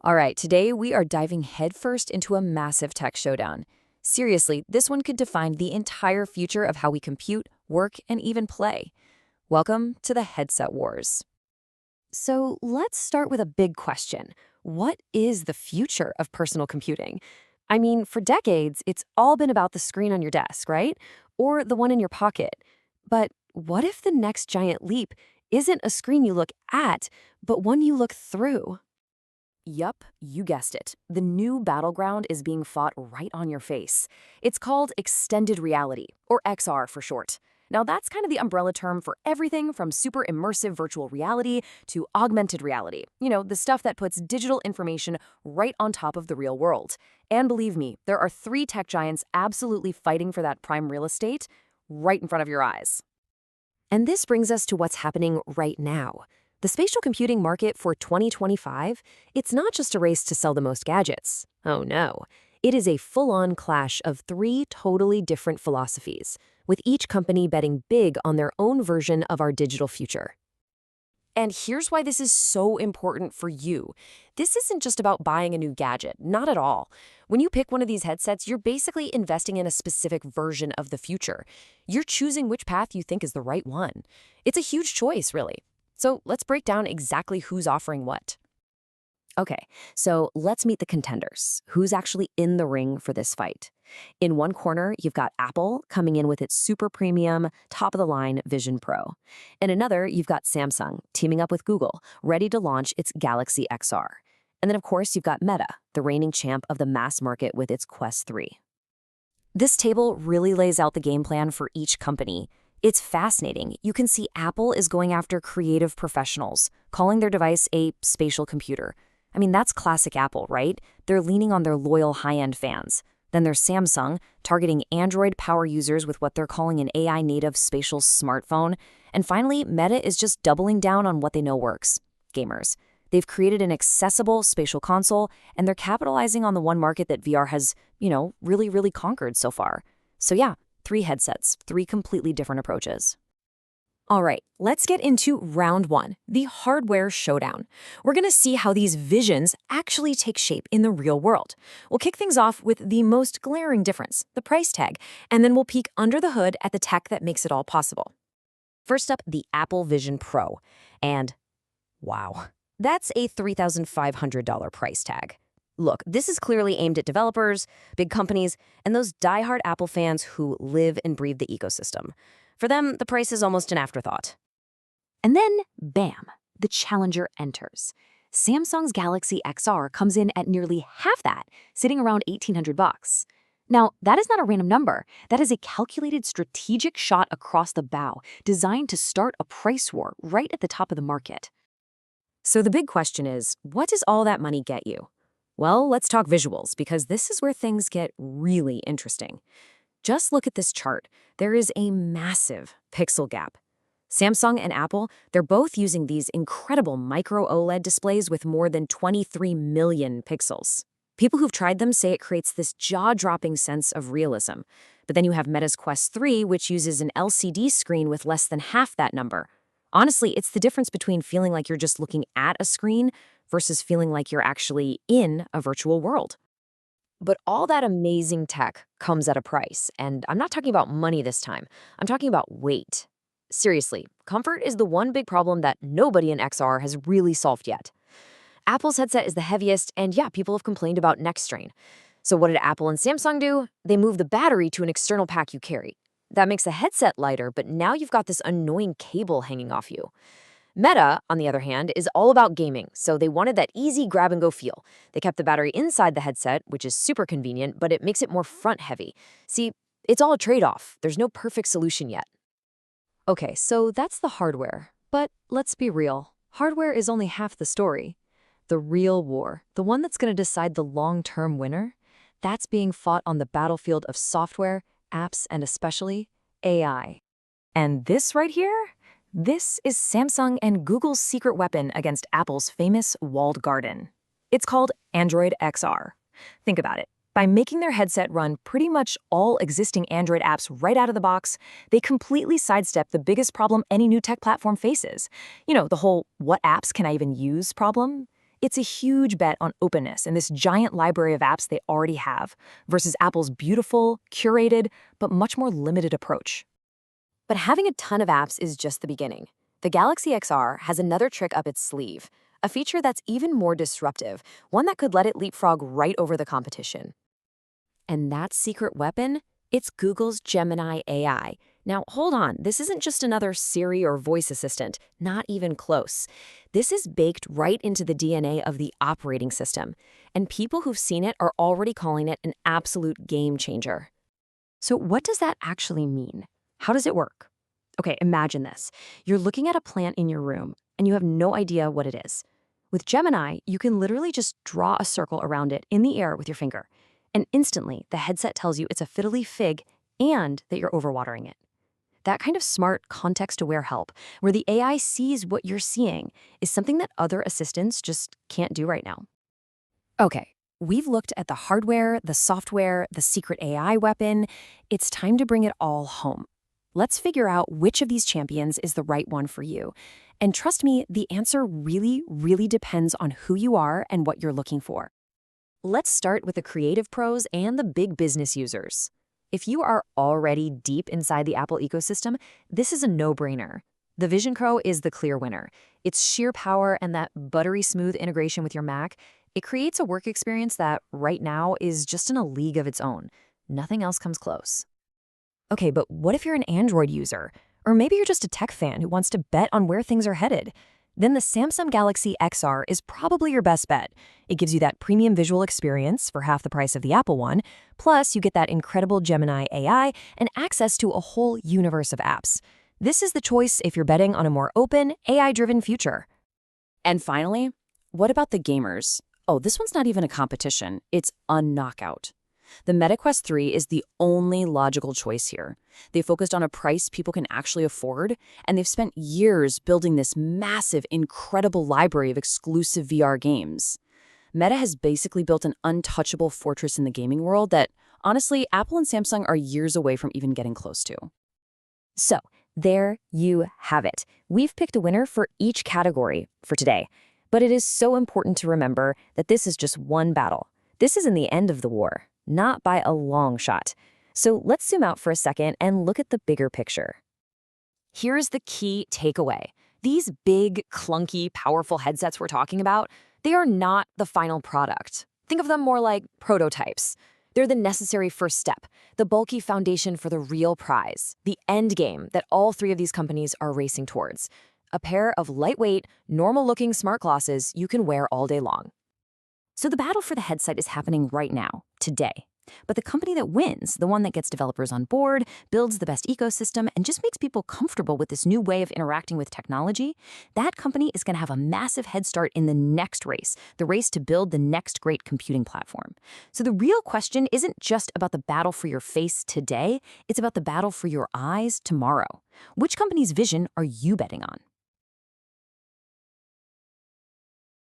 All right, today we are diving headfirst into a massive tech showdown. Seriously, this one could define the entire future of how we compute, work, and even play. Welcome to the Headset Wars. So let's start with a big question. What is the future of personal computing? I mean, for decades, it's all been about the screen on your desk, right? Or the one in your pocket. But what if the next giant leap isn't a screen you look at, but one you look through? Yup, you guessed it. The new battleground is being fought right on your face. It's called extended reality, or XR for short. Now, that's kind of the umbrella term for everything from super immersive virtual reality to augmented reality. You know, the stuff that puts digital information right on top of the real world. And believe me, there are three tech giants absolutely fighting for that prime real estate right in front of your eyes. And this brings us to what's happening right now. The spatial computing market for 2025, it's not just a race to sell the most gadgets. Oh no. It is a full-on clash of three totally different philosophies, with each company betting big on their own version of our digital future. And here's why this is so important for you. This isn't just about buying a new gadget, not at all. When you pick one of these headsets, you're basically investing in a specific version of the future. You're choosing which path you think is the right one. It's a huge choice, really. So let's break down exactly who's offering what. Okay, so let's meet the contenders. Who's actually in the ring for this fight? In one corner, you've got Apple coming in with its super premium, top-of-the-line Vision Pro. In another, you've got Samsung teaming up with Google, ready to launch its Galaxy XR. And then, of course, you've got Meta, the reigning champ of the mass market with its Quest 3. This table really lays out the game plan for each company. It's fascinating. You can see Apple is going after creative professionals, calling their device a spatial computer. I mean, that's classic Apple, right? They're leaning on their loyal high-end fans. Then there's Samsung, targeting Android power users with what they're calling an AI-native spatial smartphone. And finally, Meta is just doubling down on what they know works: gamers. They've created an accessible spatial console, and they're capitalizing on the one market that VR has, really conquered so far. So yeah, three headsets, three completely different approaches. All right, let's get into round one, the hardware showdown. We're going to see how these visions actually take shape in the real world. We'll kick things off with the most glaring difference, the price tag, and then we'll peek under the hood at the tech that makes it all possible. First up, the Apple Vision Pro. And wow, that's a $3,500 price tag. Look, this is clearly aimed at developers, big companies, and those diehard Apple fans who live and breathe the ecosystem. For them, the price is almost an afterthought. And then, bam, the challenger enters. Samsung's Galaxy XR comes in at nearly half that, sitting around $1,800. Now, that is not a random number. That is a calculated strategic shot across the bow, designed to start a price war right at the top of the market. So the big question is, what does all that money get you? Well, let's talk visuals, because this is where things get really interesting. Just look at this chart. There is a massive pixel gap. Samsung and Apple, they're both using these incredible micro OLED displays with more than 23 million pixels. People who've tried them say it creates this jaw-dropping sense of realism. But then you have Meta's Quest 3, which uses an LCD screen with less than half that number. Honestly, it's the difference between feeling like you're just looking at a screen versus feeling like you're actually in a virtual world. But all that amazing tech comes at a price, and I'm not talking about money this time. I'm talking about weight. Seriously, comfort is the one big problem that nobody in XR has really solved yet. Apple's headset is the heaviest, and yeah, people have complained about neck strain. So what did Apple and Samsung do? They moved the battery to an external pack you carry. That makes the headset lighter, but now you've got this annoying cable hanging off you. Meta, on the other hand, is all about gaming, so they wanted that easy grab-and-go feel. They kept the battery inside the headset, which is super convenient, but it makes it more front-heavy. See, it's all a trade-off. There's no perfect solution yet. Okay, so that's the hardware. But let's be real. Hardware is only half the story. The real war, the one that's going to decide the long-term winner, that's being fought on the battlefield of software, apps, and especially AI. And this right here? This is Samsung and Google's secret weapon against Apple's famous walled garden. It's called Android XR. Think about it. By making their headset run pretty much all existing Android apps right out of the box, they completely sidestep the biggest problem any new tech platform faces. You know, the whole "what apps can I even use" problem. It's a huge bet on openness and this giant library of apps they already have, versus Apple's beautiful, curated, but much more limited approach. But having a ton of apps is just the beginning. The Galaxy XR has another trick up its sleeve, a feature that's even more disruptive, one that could let it leapfrog right over the competition. And that secret weapon? It's Google's Gemini AI. Now, hold on, this isn't just another Siri or voice assistant, not even close. This is baked right into the DNA of the operating system, and people who've seen it are already calling it an absolute game changer. So what does that actually mean? How does it work? Okay, imagine this. You're looking at a plant in your room, and you have no idea what it is. With Gemini, you can literally just draw a circle around it in the air with your finger, and instantly the headset tells you it's a fiddly fig and that you're overwatering it. That kind of smart, context-aware help, where the AI sees what you're seeing, is something that other assistants just can't do right now. Okay, we've looked at the hardware, the software, the secret AI weapon. It's time to bring it all home. Let's figure out which of these champions is the right one for you. And trust me, the answer really, really depends on who you are and what you're looking for. Let's start with the creative pros and the big business users. If you are already deep inside the Apple ecosystem, this is a no-brainer. The Vision Pro is the clear winner. Its sheer power and that buttery smooth integration with your Mac, it creates a work experience that, right now, is just in a league of its own. Nothing else comes close. Okay, but what if you're an Android user? Or maybe you're just a tech fan who wants to bet on where things are headed? Then the Samsung Galaxy XR is probably your best bet. It gives you that premium visual experience for half the price of the Apple one, plus you get that incredible Gemini AI and access to a whole universe of apps. This is the choice if you're betting on a more open, AI-driven future. And finally, what about the gamers? Oh, this one's not even a competition. It's a knockout. The Meta Quest 3 is the only logical choice here. They focused on a price people can actually afford, and they've spent years building this massive, incredible library of exclusive VR games. Meta has basically built an untouchable fortress in the gaming world that, honestly, Apple and Samsung are years away from even getting close to. So, there you have it. We've picked a winner for each category for today. But it is so important to remember that this is just one battle. This isn't the end of the war. Not by a long shot. So let's zoom out for a second and look at the bigger picture. Here's the key takeaway. These big, clunky, powerful headsets we're talking about, they are not the final product. Think of them more like prototypes. They're the necessary first step, the bulky foundation for the real prize, the end game that all three of these companies are racing towards. A pair of lightweight, normal-looking smart glasses you can wear all day long. So the battle for the headset is happening right now, today. But the company that wins, the one that gets developers on board, builds the best ecosystem, and just makes people comfortable with this new way of interacting with technology, that company is going to have a massive head start in the next race, the race to build the next great computing platform. So the real question isn't just about the battle for your face today, it's about the battle for your eyes tomorrow. Which company's vision are you betting on?